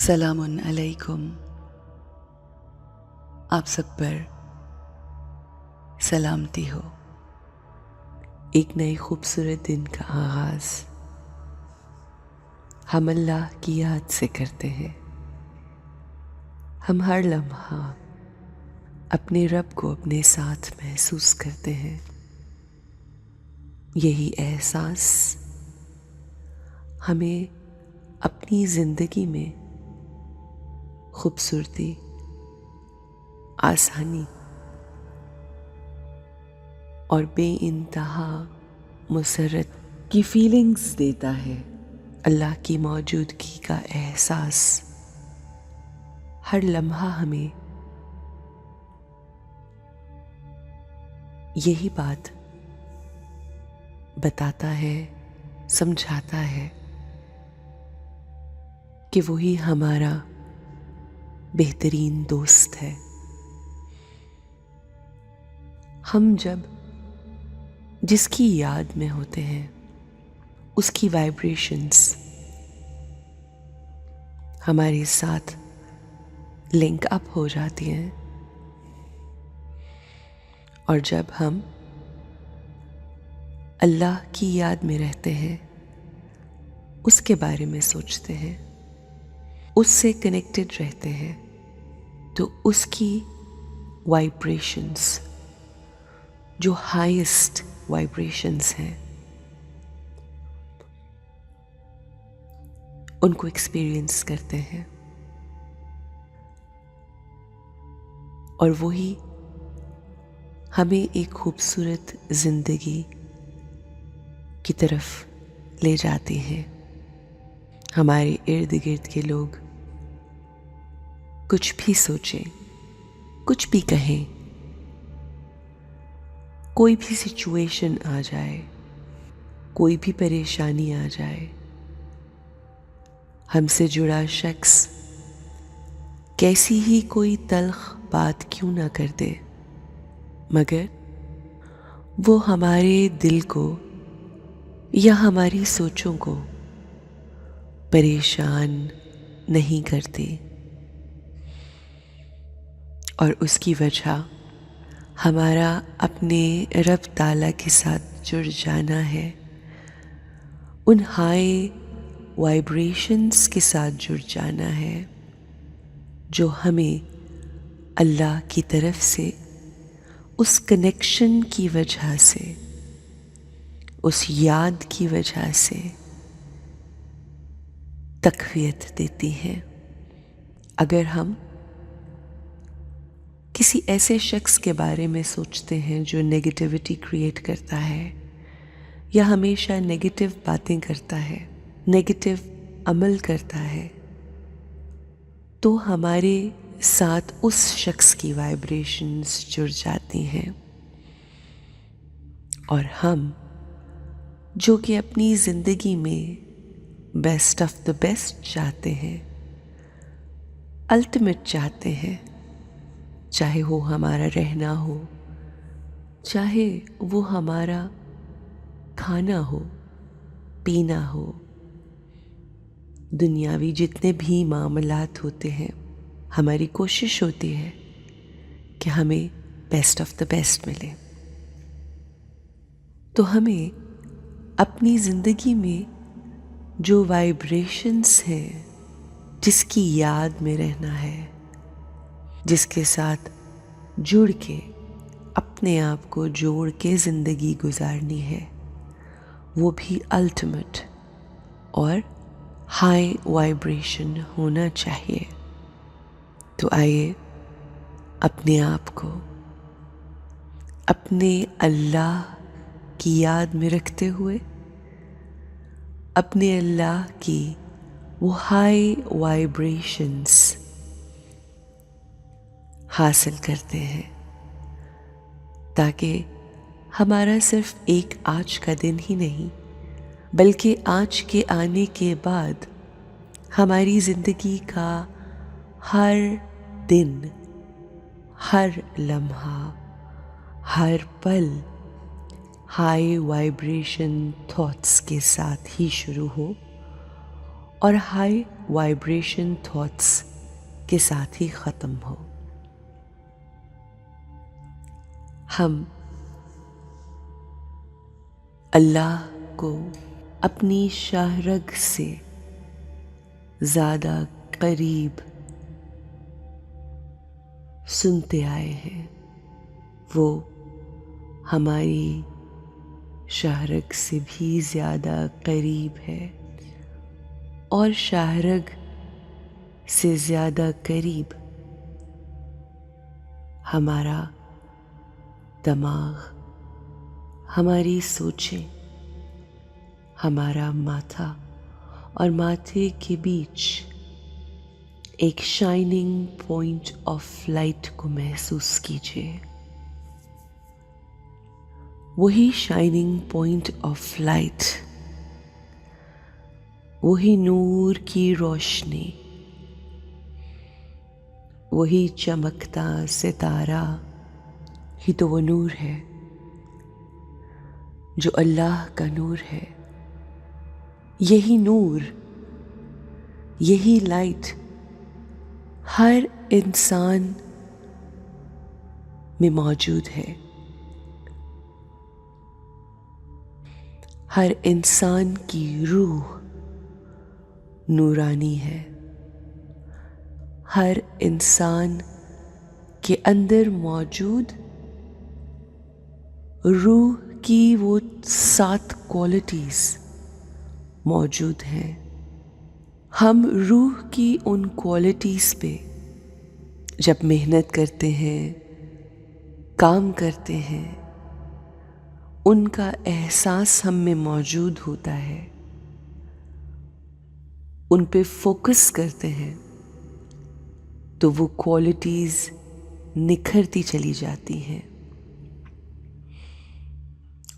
सलाम अलैकुम। आप सब पर सलामती हो। एक नए खूबसूरत दिन का आगाज हम अल्लाह की याद से करते हैं। हम हर लम्हा अपने रब को अपने साथ महसूस करते हैं। यही एहसास हमें अपनी जिंदगी में खूबसूरती, आसानी और बेइंतहा मुसर्रत की फीलिंग्स देता है। अल्लाह की मौजूदगी का एहसास हर लम्हा हमें यही बात बताता है, समझाता है कि वही हमारा बेहतरीन दोस्त है। हम जब जिसकी याद में होते हैं उसकी वाइब्रेशंस हमारे साथ लिंक अप हो जाती हैं, और जब हम अल्लाह की याद में रहते हैं, उसके बारे में सोचते हैं, उससे कनेक्टेड रहते हैं, तो उसकी वाइब्रेशंस जो हाईएस्ट वाइब्रेशंस हैं उनको एक्सपीरियंस करते हैं, और वही हमें एक खूबसूरत जिंदगी की तरफ ले जाती है। हमारे इर्द गिर्द के लोग कुछ भी सोचें, कुछ भी कहें, कोई भी सिचुएशन आ जाए, कोई भी परेशानी आ जाए, हमसे जुड़ा शख्स कैसी ही कोई तल्ख बात क्यों ना कर दे, मगर वो हमारे दिल को या हमारी सोचों को परेशान नहीं करती। और उसकी वजह हमारा अपने रब ताला के साथ जुड़ जाना है, उन हाई वाइब्रेशंस के साथ जुड़ जाना है जो हमें अल्लाह की तरफ से उस कनेक्शन की वजह से, उस याद की वजह से तक़वियत देती है। अगर हम किसी ऐसे शख्स के बारे में सोचते हैं जो नेगेटिविटी क्रिएट करता है या हमेशा नेगेटिव बातें करता है, नेगेटिव अमल करता है, तो हमारे साथ उस शख्स की वाइब्रेशंस जुड़ जाती हैं, और हम जो कि अपनी ज़िंदगी में बेस्ट ऑफ द बेस्ट चाहते हैं, अल्टीमेट चाहते हैं, चाहे वो हमारा रहना हो, चाहे वो हमारा खाना हो, पीना हो, दुनियावी जितने भी मामलात होते हैं, हमारी कोशिश होती है कि हमें बेस्ट ऑफ द बेस्ट मिले। तो हमें अपनी ज़िंदगी में जो वाइब्रेशंस हैं, जिसकी याद में रहना है, जिसके साथ जुड़ के अपने आप को जोड़ के ज़िंदगी गुजारनी है, वो भी अल्टीमेट और हाई वाइब्रेशन होना चाहिए। तो आइए अपने आप को अपने अल्लाह की याद में रखते हुए अपने अल्लाह की वो हाई वाइब्रेशंस हासिल करते हैं, ताकि हमारा सिर्फ एक आज का दिन ही नहीं, बल्कि आज के आने के बाद हमारी ज़िंदगी का हर दिन, हर लम्हा, हर पल हाई वाइब्रेशन थॉट्स के साथ ही शुरू हो, और हाई وائبریشن تھاٹس کے ساتھ ہی ختم ہو۔ ہم اللہ کو اپنی شاہ رگ سے زیادہ قریب سنتے آئے ہیں، وہ ہماری شاہ رگ سے بھی زیادہ قریب ہے، اور شاہ رگ سے زیادہ قریب ہمارا دماغ، ہماری سوچیں، ہمارا ماتھا اور ماتھے کے بیچ ایک شائننگ پوائنٹ آف لائٹ کو محسوس کیجیے۔ وہی شائننگ پوائنٹ آف لائٹ، وہی نور کی روشنی، وہی چمکتا ستارہ ہی تو وہ نور ہے جو اللہ کا نور ہے۔ یہی نور، یہی لائٹ ہر انسان میں موجود ہے۔ ہر انسان کی روح نورانی ہے۔ ہر انسان کے اندر موجود روح کی وہ 7 کوالٹیز موجود ہیں۔ ہم روح کی ان کوالٹیز پہ جب محنت کرتے ہیں، کام کرتے ہیں، ان کا احساس ہم میں موجود ہوتا ہے، ان پہ فوکس کرتے ہیں، تو وہ کوالٹیز نکھرتی چلی جاتی ہیں۔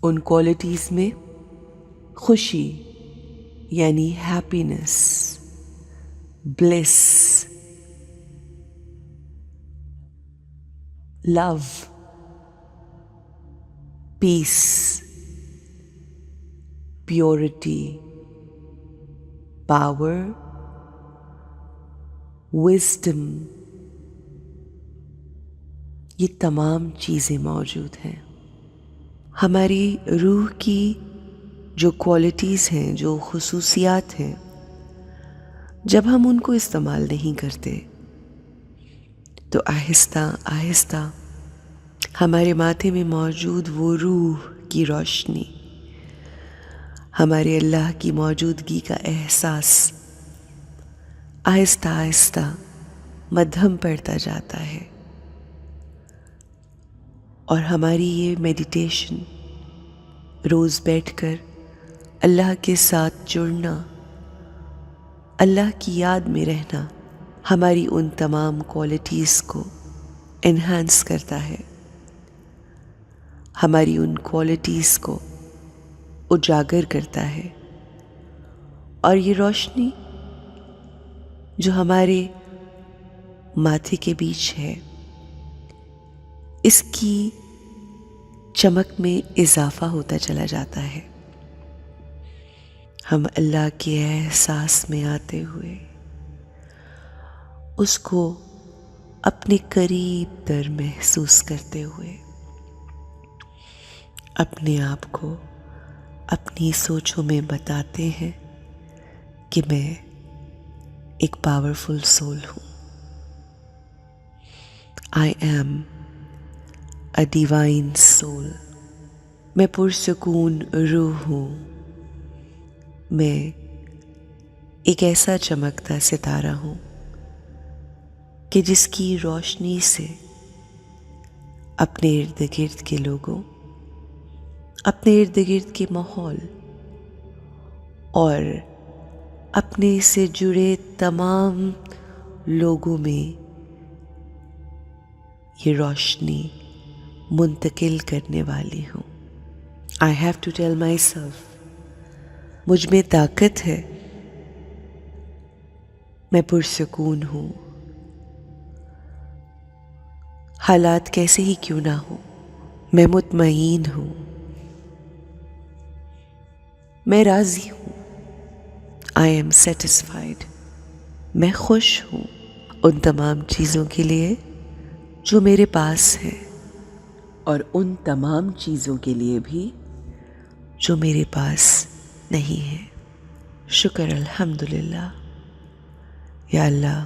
ان کوالٹیز میں خوشی یعنی ہیپینس، بلیس، لو، پیس، پیورٹی، پاور، وزڈم، یہ تمام چیزیں موجود ہیں۔ ہماری روح کی جو کوالٹیز ہیں، جو خصوصیات ہیں، جب ہم ان کو استعمال نہیں کرتے تو آہستہ آہستہ ہمارے ماتھے میں موجود وہ روح کی روشنی، ہمارے اللہ کی موجودگی کا احساس آہستہ آہستہ مدھم پڑتا جاتا ہے، اور ہماری یہ میڈیٹیشن، روز بیٹھ کر اللہ کے ساتھ جڑنا، اللہ کی یاد میں رہنا، ہماری ان تمام کوالٹیز کو انہانس کرتا ہے، ہماری ان کوالٹیز کو اجاگر کرتا ہے، اور یہ روشنی جو ہمارے ماتھے کے بیچ ہے، اس کی چمک میں اضافہ ہوتا چلا جاتا ہے۔ ہم اللہ کے احساس میں آتے ہوئے اس کو اپنے قریب تر محسوس کرتے ہوئے اپنے آپ کو اپنی سوچوں میں بتاتے ہیں کہ میں ایک پاورفل سول ہوں۔ I am a divine soul۔ میں پرسکون روح ہوں۔ میں ایک ایسا چمکتا ستارہ ہوں کہ جس کی روشنی سے اپنے ارد گرد کے لوگوں، اپنے ارد گرد کے ماحول اور اپنے سے جڑے تمام لوگوں میں یہ روشنی منتقل کرنے والی ہوں۔ I have to tell myself، مجھ میں طاقت ہے، میں پرسکون ہوں، حالات کیسے ہی کیوں نہ ہو، میں مطمئن ہوں، میں راضی ہوں، I am satisfied۔ میں خوش ہوں ان تمام چیزوں کے لیے جو میرے پاس ہے، اور ان تمام چیزوں کے لیے بھی جو میرے پاس نہیں ہے۔ شکر الحمدللہ۔ یا اللہ،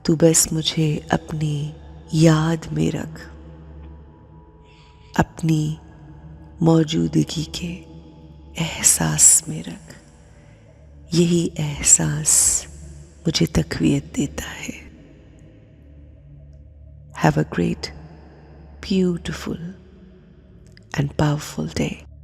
تو بس مجھے اپنی یاد میں رکھ، اپنی موجودگی کے احساس میں رکھ۔ یہی احساس مجھے تقویت دیتا ہے۔ Have a great, beautiful and powerful day.